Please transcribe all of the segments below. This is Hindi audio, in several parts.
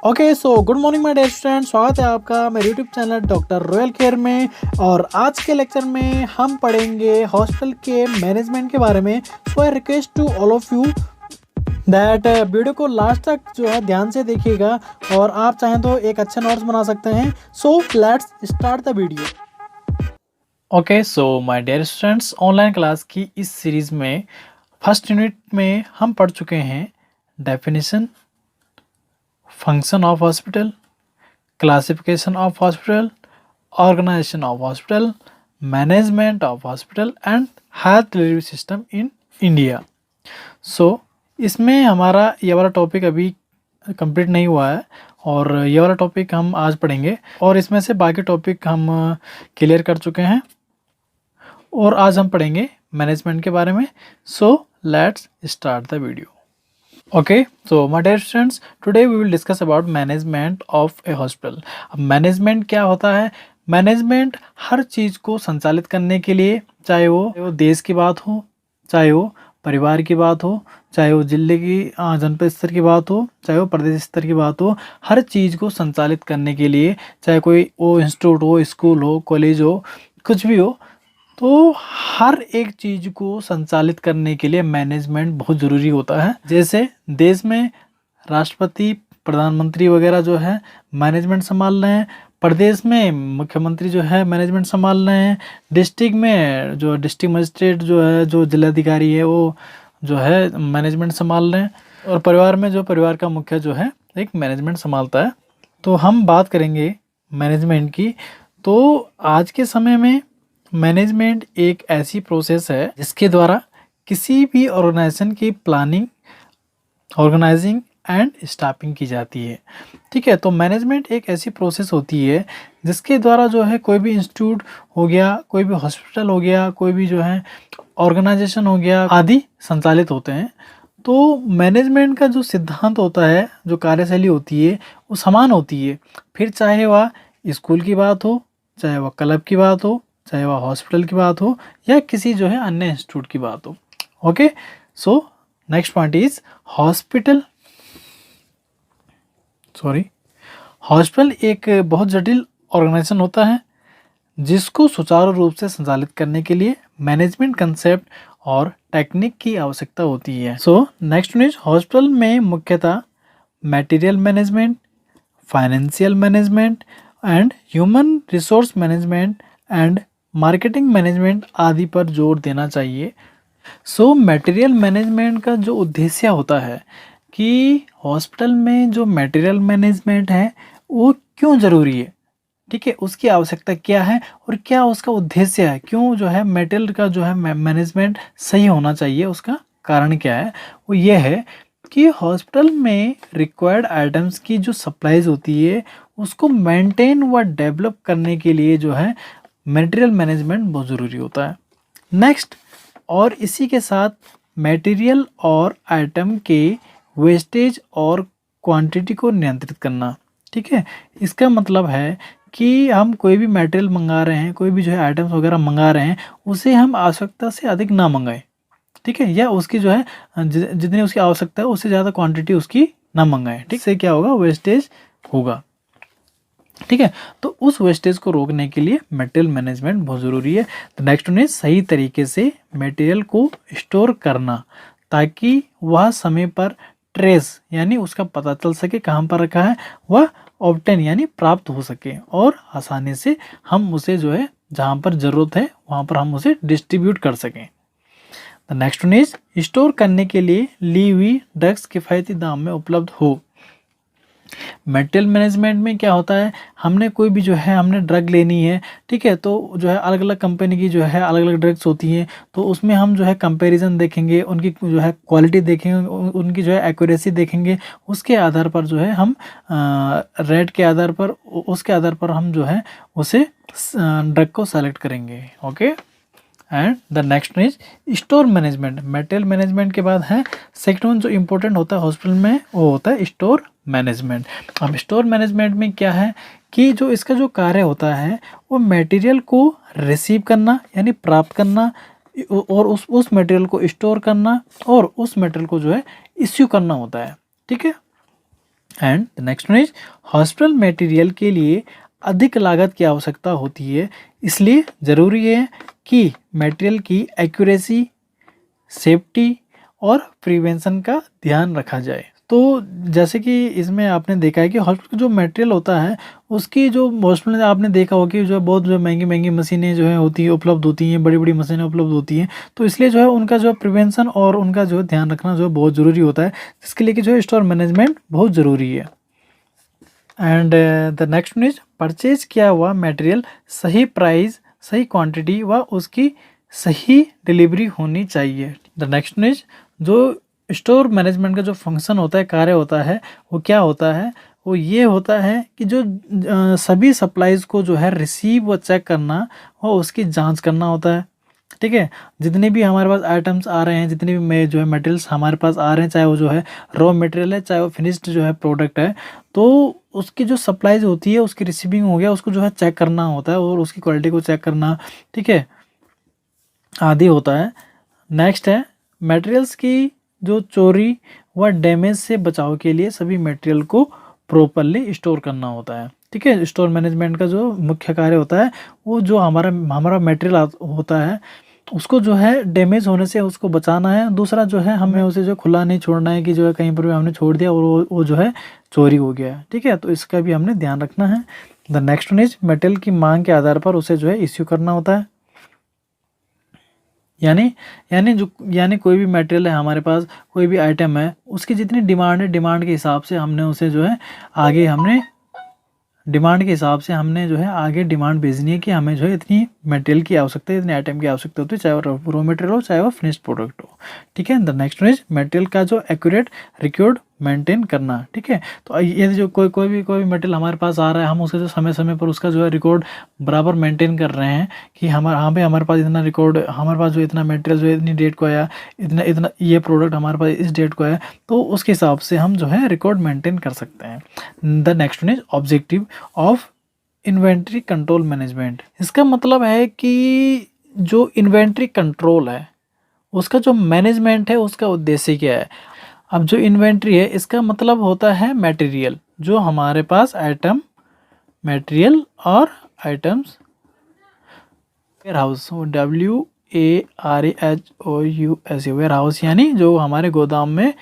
Okay so good morning my dear student, स्वागत है आपका मेरे YouTube channel Doctor Royal Care में। और आज के लेक्चर में हम पढ़ेंगे हॉस्टल के मैनेजमेंट के बारे में। So I request to all of you that video को लास्ट तक जो है ध्यान से देखिएगा और आप चाहें तो एक अच्छे नोट्स बना सकते हैं। So let's start the video. Okay so my dear students, online class की इस सीरीज़ में फर्स्ट यूनिट में हम पढ़ चुके हैं definition, function of hospital, classification of hospital, organization of hospital, management of hospital and health delivery system in India. So इसमें हमारा ये वाला टॉपिक अभी कंप्लीट नहीं हुआ है और ये वाला टॉपिक हम आज पढ़ेंगे और इसमें से बाकी टॉपिक हम क्लियर कर चुके हैं और आज हम पढ़ेंगे मैनेजमेंट के बारे में। सो let's start the video. Okay, so my dear students, today we will discuss about management of a hospital. अब मैनेजमेंट क्या होता है? मैनेजमेंट हर चीज़ को संचालित करने के लिए, चाहे वो देश की बात हो, चाहे वो परिवार की बात हो, चाहे वो जिले की जनपद स्तर की बात हो, चाहे वो प्रदेश स्तर की बात हो, हर चीज़ को संचालित करने के लिए, चाहे कोई वो इंस्टीट्यूट हो, स्कूल हो, कॉलेज हो, कुछ भी हो, तो हर एक चीज़ को संचालित करने के लिए मैनेजमेंट बहुत ज़रूरी होता है। जैसे देश में राष्ट्रपति, प्रधानमंत्री वगैरह जो है मैनेजमेंट संभाल रहे हैं, प्रदेश में मुख्यमंत्री जो है मैनेजमेंट संभाल रहे हैं, डिस्ट्रिक्ट में जो डिस्ट्रिक्ट मजिस्ट्रेट जो है, जो जिलाधिकारी है, वो जो है मैनेजमेंट संभाल रहे हैं, और परिवार में जो परिवार का मुखिया जो है एक मैनेजमेंट संभालता है। तो हम बात करेंगे मैनेजमेंट की। तो आज के समय में मैनेजमेंट एक ऐसी प्रोसेस है जिसके द्वारा किसी भी ऑर्गेनाइजेशन की प्लानिंग, ऑर्गेनाइजिंग एंड स्टाफिंग की जाती है। ठीक है, तो मैनेजमेंट एक ऐसी प्रोसेस होती है जिसके द्वारा जो है कोई भी इंस्टीट्यूट हो गया, कोई भी हॉस्पिटल हो गया, कोई भी जो है ऑर्गेनाइजेशन हो गया आदि संचालित होते हैं। तो मैनेजमेंट का जो सिद्धांत होता है, जो कार्यशैली होती है, वो समान होती है। फिर चाहे वह स्कूल की बात हो, चाहे वह क्लब की बात हो, चाहे वह हॉस्पिटल की बात हो या किसी जो है अन्य इंस्टीट्यूट की बात हो। Okay, so next point is hospital. Hospital एक बहुत जटिल ऑर्गेनाइजेशन होता है जिसको सुचारू रूप से संचालित करने के लिए मैनेजमेंट कंसेप्ट और टेक्निक की आवश्यकता होती है। So next one is hospital में मुख्यतः material management, financial management and human resource management and marketing management आदि पर जोर देना चाहिए। सो मटेरियल मैनेजमेंट का जो उद्देश्य होता है कि हॉस्पिटल में जो मटेरियल मैनेजमेंट है वो क्यों ज़रूरी है, ठीक है, उसकी आवश्यकता क्या है और क्या उसका उद्देश्य है, क्यों जो है मटेरियल का जो है मैनेजमेंट सही होना चाहिए, उसका कारण क्या है। वो ये है कि हॉस्पिटल में रिक्वायर्ड आइटम्स की जो सप्लाईज होती है उसको मेंटेन व डेवलप करने के लिए जो है मटेरियल मैनेजमेंट बहुत ज़रूरी होता है। नेक्स्ट, और इसी के साथ मटेरियल और आइटम के वेस्टेज और क्वांटिटी को नियंत्रित करना। ठीक है, इसका मतलब है कि हम कोई भी मटेरियल मंगा रहे हैं, कोई भी जो है आइटम्स वगैरह मंगा रहे हैं, उसे हम आवश्यकता से अधिक ना मंगाएं। ठीक है, या उसकी जो है जितनी उसकी आवश्यकता है उससे ज़्यादा क्वांटिटी उसकी ना मंगाएं। ठीक से क्या होगा, वेस्टेज होगा। ठीक है, तो उस वेस्टेज को रोकने के लिए मटेरियल मैनेजमेंट बहुत ज़रूरी है। तो नेक्स्ट वन इज सही तरीके से मटेरियल को स्टोर करना ताकि वह समय पर ट्रेस यानी उसका पता चल सके कहाँ पर रखा है, वह ऑब्टेन यानी प्राप्त हो सके और आसानी से हम उसे जो है जहाँ पर ज़रूरत है वहाँ पर हम उसे डिस्ट्रीब्यूट कर सकें। The next one is store करने के लिए ली हुई ड्रग्स किफ़ायती दाम में उपलब्ध हो। मटेरियल मैनेजमेंट में क्या होता है, हमने कोई भी जो है हमने ड्रग लेनी है, ठीक है, तो जो है अलग अलग कंपनी की जो है अलग अलग ड्रग्स होती हैं, तो उसमें हम जो है कंपैरिजन देखेंगे, उनकी जो है क्वालिटी देखेंगे, उनकी जो है एक्यूरेसी देखेंगे, उसके आधार पर जो है हम रेट के आधार पर, उसके आधार पर हम जो है उसे ड्रग को सेलेक्ट करेंगे। Okay, and the next is store management. Material management के बाद है सेकंड वन जो इम्पोर्टेंट होता है हॉस्पिटल में, वो होता है स्टोर मैनेजमेंट। अब स्टोर मैनेजमेंट में क्या है कि जो इसका जो कार्य होता है वो मटेरियल को रिसीव करना यानी प्राप्त करना और उस मटेरियल को स्टोर करना और उस मटेरियल को जो है इश्यू करना होता है। ठीक है, and the next one is hospital material के लिए अधिक लागत की आवश्यकता होती है, इसलिए ज़रूरी है कि मटेरियल की एक्यूरेसी, सेफ्टी और प्रिवेंशन का ध्यान रखा जाए। तो जैसे कि इसमें आपने देखा है कि हॉस्पिटल का जो मटेरियल होता है उसकी जो हॉस्पिटल में आपने देखा होगा कि जो बहुत जो महंगी महंगी मशीनें जो है होती है उपलब्ध होती हैं, बड़ी बड़ी मशीनें उपलब्ध होती हैं, तो इसलिए जो है उनका जो प्रिवेंशन और उनका जो ध्यान रखना जो है बहुत ज़रूरी होता है, जिसके लिए कि जो है स्टोर मैनेजमेंट बहुत ज़रूरी है। And the next one is purchase किया हुआ मटेरियल सही प्राइस, सही क्वांटिटी व उसकी सही डिलीवरी होनी चाहिए। द नेक्स्ट वन इज जो स्टोर मैनेजमेंट का जो फंक्शन होता है, कार्य होता है, वो क्या होता है, वो ये होता है कि जो सभी सप्लाईज को जो है रिसीव व चेक करना और उसकी जांच करना होता है। ठीक है, जितने भी हमारे पास आइटम्स आ रहे हैं, जितने भी जो है मटेरियल्स हमारे पास आ रहे हैं, चाहे वो जो है रॉ मटेरियल है, चाहे वो फिनिश्ड जो है प्रोडक्ट है, तो उसकी जो सप्लाईज होती है, उसकी रिसीविंग हो गया, उसको जो है चेक करना होता है और उसकी क्वालिटी को चेक करना, ठीक है, आदि होता है। नेक्स्ट है मटेरियल्स की जो चोरी व डैमेज से बचाव के लिए सभी मटेरियल को प्रॉपरली स्टोर करना होता है। ठीक है, स्टोर मैनेजमेंट का जो मुख्य कार्य होता है वो जो हमारा मटेरियल होता है उसको जो है डैमेज होने से उसको बचाना है। दूसरा जो है हमें उसे जो खुला नहीं छोड़ना है कि जो है कहीं पर भी हमने छोड़ दिया और वो जो है चोरी हो गया। ठीक है, तो इसका भी हमने ध्यान रखना है। The next one is material की मांग के आधार पर उसे जो है इश्यू करना होता है। यानी कोई भी मटेरियल है हमारे पास, कोई भी आइटम है, उसकी जितनी डिमांड है, डिमांड के हिसाब से हमने उसे जो है आगे हमने डिमांड के हिसाब से हमने जो है आगे डिमांड भेजनी है कि हमें जो है इतनी मटेरियल की आवश्यकता है, इतने आइटम की आवश्यकता होती है, चाहे वो रॉ मटेरियल हो चाहे वो फिनिश्ड प्रोडक्ट हो। ठीक है, the next one is material का जो एक्यूरेट रिकॉर्ड मेंटेन करना। ठीक है, तो ये जो कोई भी मटेरियल हमारे पास आ रहा है, हम उसके जो समय समय पर उसका जो है रिकॉर्ड बराबर मेंटेन कर रहे हैं कि हमारे पास इतना रिकॉर्ड, हमारे पास जो इतना मटेरियल जो है इतनी डेट को आया, इतना इतना ये प्रोडक्ट हमारे पास इस डेट को आया, तो उसके हिसाब से हम जो है रिकॉर्ड मेंटेन कर सकते हैं। The next one is objective of inventory control management. इसका मतलब है कि जो इन्वेंट्री कंट्रोल है उसका जो मैनेजमेंट है उसका उद्देश्य क्या है। अब जो इन्वेंट्री है इसका मतलब होता है मटेरियल, जो हमारे पास आइटम, मटेरियल और items, warehouse, WARHOUS, warehouse यानी जो हमारे गोदाम में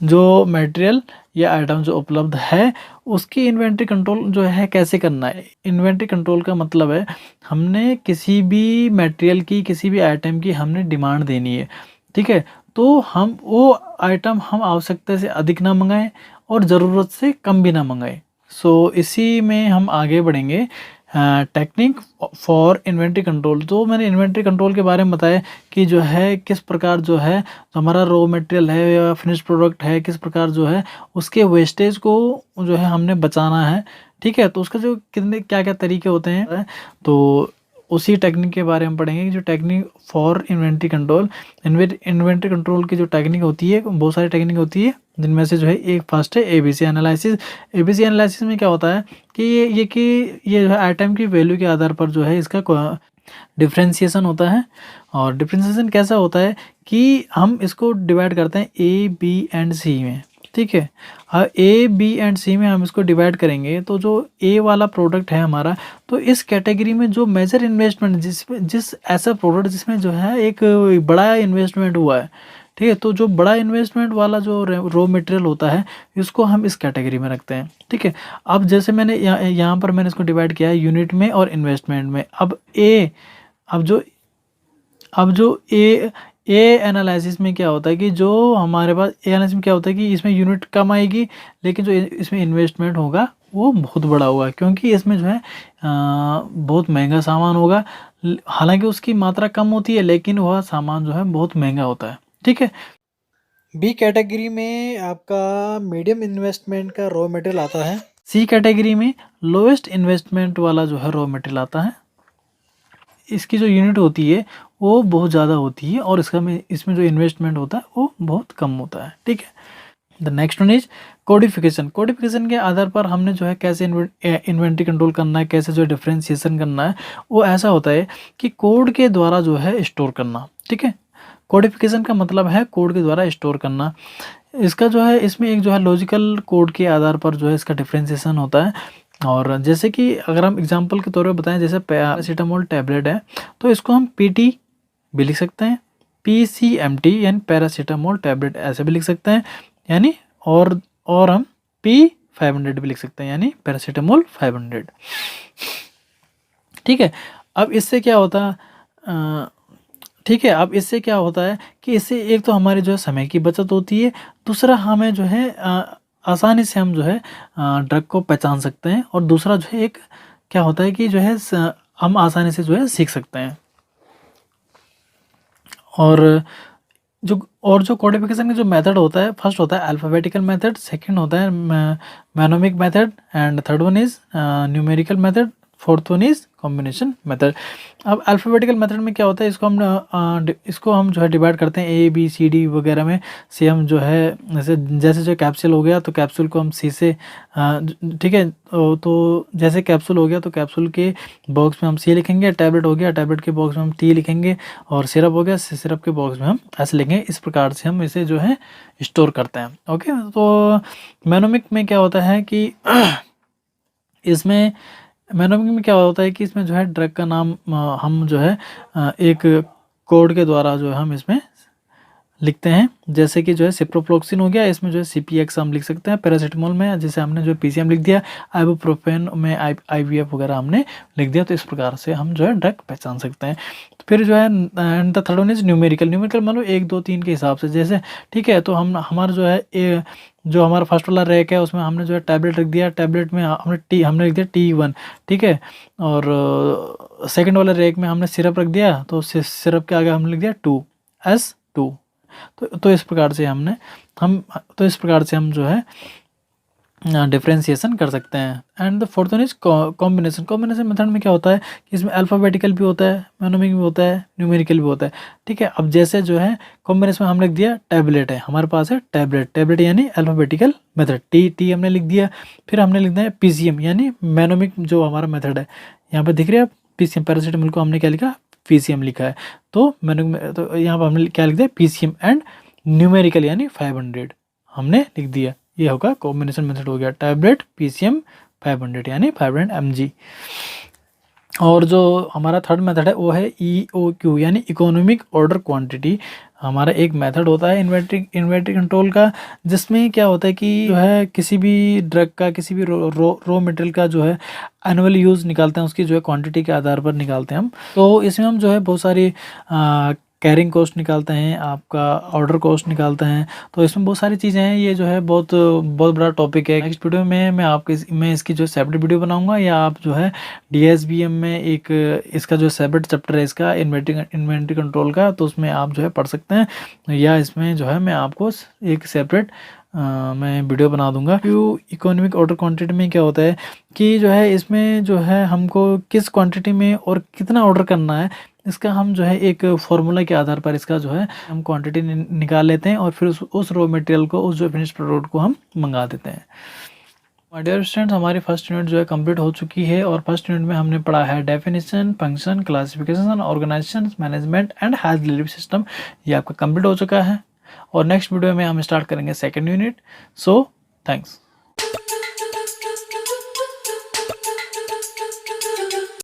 जो मटेरियल या आइटम जो उपलब्ध है उसकी इन्वेंट्री कंट्रोल जो है कैसे करना है। इन्वेंट्री कंट्रोल का मतलब है हमने किसी भी मटेरियल की, किसी भी आइटम की हमने डिमांड देनी है। ठीक है, तो हम वो आइटम हम आवश्यकता से अधिक ना मंगाएं और ज़रूरत से कम भी ना मंगाएं। सो इसी में हम आगे बढ़ेंगे। टेक्निक फॉर इन्वेंट्री कंट्रोल, तो मैंने इन्वेंट्री कंट्रोल के बारे में बताया कि जो है किस प्रकार जो है जो हमारा रॉ मटेरियल है या फिनिश प्रोडक्ट है, किस प्रकार जो है उसके वेस्टेज को जो है हमने बचाना है। ठीक है, तो उसका जो कितने क्या क्या तरीके होते हैं, तो उसी टेक्निक के बारे में पढ़ेंगे कि जो technique for inventory control. Inventory control की जो टेक्निक होती है, बहुत सारी टेक्निक होती है, जिनमें से जो है एक फर्स्ट है ABC एनालिसिस। ABC एनालिसिस में क्या होता है कि ये जो है आइटम की वैल्यू के आधार पर जो है इसका डिफ्रेंशिएशन होता है। और डिफ्रेंशिएशन कैसा होता है कि हम इसको डिवाइड करते हैं A, B एंड C में। ठीक है, A, B एंड C में हम इसको डिवाइड करेंगे, तो जो A वाला प्रोडक्ट है हमारा, तो इस कैटेगरी में जो मेजर इन्वेस्टमेंट जिस ऐसा प्रोडक्ट जिसमें जो है एक बड़ा इन्वेस्टमेंट हुआ है, ठीक है, तो जो बड़ा इन्वेस्टमेंट वाला जो रॉ मटेरियल होता है इसको हम इस कैटेगरी में रखते हैं। ठीक है, अब जैसे मैंने यहाँ पर मैंने इसको डिवाइड किया है यूनिट में और इन्वेस्टमेंट में। अब जो ए एनालिसिस में क्या होता है कि जो हमारे पास ए एनालिसिस में क्या होता है कि इसमें यूनिट कम आएगी, लेकिन जो इसमें इन्वेस्टमेंट होगा वो बहुत बड़ा होगा, क्योंकि इसमें जो है बहुत महंगा सामान होगा। हालांकि उसकी मात्रा कम होती है लेकिन वह सामान जो है बहुत महंगा होता है। ठीक है, बी कैटेगरी में आपका मीडियम इन्वेस्टमेंट का रॉ मटेरियल आता है। सी कैटेगरी में लोएस्ट इन्वेस्टमेंट वाला जो है रॉ मटेरियल आता है। इसकी जो यूनिट होती है वो बहुत ज़्यादा होती है और इसमें जो इन्वेस्टमेंट होता है वो बहुत कम होता है। ठीक है, the next one is codification. Codification के आधार पर हमने जो है कैसे इन्वेंट्री कंट्रोल करना है, कैसे जो डिफ्रेंशिएशन करना है, वो ऐसा होता है कि कोड के द्वारा जो है स्टोर करना। ठीक है, कोडिफिकेशन का मतलब है कोड के द्वारा स्टोर करना। इसका जो है इसमें एक जो है लॉजिकल कोड के आधार पर जो है इसका डिफ्रेंसिएशन होता है। और जैसे कि अगर हम एग्जांपल के तौर पे बताएं, जैसे पैरासीटामोल टैबलेट है तो इसको हम पीटी भी लिख सकते हैं, PCMT यानी पैरासीटामोल टैबलेट ऐसे भी लिख सकते हैं यानी, और हम P500 भी लिख सकते हैं यानी पैरासीटामोल 500। ठीक है, अब इससे क्या होता है, ठीक है, अब इससे क्या होता है कि इससे एक तो हमारे जो है समय की बचत होती है, दूसरा हमें जो है आसानी से हम जो है ड्रग को पहचान सकते हैं, और दूसरा जो है एक क्या होता है कि जो है हम आसानी से जो है सीख सकते हैं। और जो कोडिफिकेशन का जो मेथड होता है, फर्स्ट होता है अल्फ़ाबेटिकल मेथड, सेकंड होता है mnemonic method, and third one is numerical method, fourth one is combination method. अब अल्फ़ाबेटिकल मेथड में क्या होता है, इसको हम जो है डिवाइड करते हैं ABCD वगैरह में से। हम जो है जैसे जो कैप्सूल हो गया तो कैप्सूल को हम C से ठीक है, तो जैसे कैप्सूल हो गया तो कैप्सूल के बॉक्स में हम C लिखेंगे, टैबलेट हो गया टैबलेट के बॉक्स में हम T लिखेंगे, और सिरप हो गया सिरप के बॉक्स में हम ऐसे लिखेंगे। इस प्रकार से हम इसे जो है स्टोर करते हैं। ओके, तो मैनोमिक में क्या होता है कि इसमें मैनोमिक में क्या होता है कि इसमें जो है ड्रग का नाम हम जो है एक कोड के द्वारा जो है हम इसमें लिखते हैं। जैसे कि जो है सिप्रोफ्लोक्सिन हो गया, इसमें जो है CPX हम लिख सकते हैं। पैरासीटामोल में जैसे हमने जो PCM लिख दिया, आइबुप्रोफेन में IVF वगैरह हमने लिख दिया। तो इस प्रकार से हम जो है ड्रग पहचान सकते हैं। तो फिर जो है and the third one is numerical. Numerical मतलब 1 2 3 के हिसाब से, जैसे ठीक है, तो हम हमारा जो है जो हमारा फर्स्ट वाला रैक है उसमें हमने जो है टैबलेट रख दिया, टैबलेट में हमने लिख दिया T1, ठीक है, और सेकंड वाले रैक में हमने सिरप रख दिया तो सिरप के आगे हमने लिख दिया 2S2। तो इस प्रकार से इस प्रकार से हम जो है डिफ्रेंसिएशन कर सकते हैं। And the fourth one is combination. Combination method में क्या होता है कि इसमें अल्फ़ाबेटिकल भी होता है, मैनोमिक भी होता है, न्यूमेरिकल भी होता है। ठीक है, अब जैसे जो है कॉम्बिनेशन में हमने लिख दिया टैबलेट है, हमारे पास है टैबलेट यानी अल्फ़ाबेटिकल मेथड, टी हमने लिख दिया। फिर हमने लिख दिया PCM यानी मैनोमिक जो हमारा मेथड है, यहाँ पर दिख रहा है PCM। पैरासीटामोल को हमने क्या लिखा, PCM लिखा है। तो तो यहाँ पर हमने क्या लिख दिया PCM, एंड न्यूमेरिकल यानी 500 हमने लिख दिया। ये होगा कॉम्बिनेशन मेथड हो गया, टैबलेट PCM 500 यानी 500 mg। और जो हमारा थर्ड मेथड है वो है EOQ यानी इकोनॉमिक ऑर्डर क्वांटिटी। हमारा एक मेथड होता है इन्वेंटरी कंट्रोल का, जिसमें क्या होता है कि जो है किसी भी ड्रग का, किसी भी रॉ मटेरियल का जो है एनुअल यूज़ निकालते हैं, उसकी जो है क्वांटिटी के आधार पर निकालते हैं हम। तो इसमें हम जो है बहुत सारी कैरिंग कॉस्ट निकालते हैं, आपका ऑर्डर कॉस्ट निकालते हैं। तो इसमें बहुत सारी चीज़ें हैं, ये जो है बहुत बड़ा टॉपिक है। नेक्स्ट वीडियो में मैं इसकी जो सेपरेट वीडियो बनाऊंगा, या आप जो है DSBM में एक इसका जो सेपरेट चैप्टर है इसका इन्वेंट्री कंट्रोल का, तो उसमें आप जो है पढ़ सकते हैं, या इसमें जो है मैं आपको एक सेपरेट मैं वीडियो बना दूंगा। इकोनॉमिक ऑर्डर क्वांटिटी में क्या होता है कि जो है इसमें जो है हमको किस क्वांटिटी में और कितना ऑर्डर करना है, इसका हम जो है एक फॉर्मूला के आधार पर इसका जो है हम क्वांटिटी निकाल लेते हैं, और फिर उस रॉ मटेरियल को, उस जो फिनिश प्रोडक्ट को हम मंगा देते हैं। माय डियर स्टूडेंट्स, हमारी फर्स्ट यूनिट जो है कंप्लीट हो चुकी है, और फर्स्ट यूनिट में हमने पढ़ा है definition, function, classification, organisation, management and health delivery system. ये आपका कंप्लीट हो चुका है, और नेक्स्ट वीडियो में हम स्टार्ट करेंगे सेकेंड यूनिट। So thanks.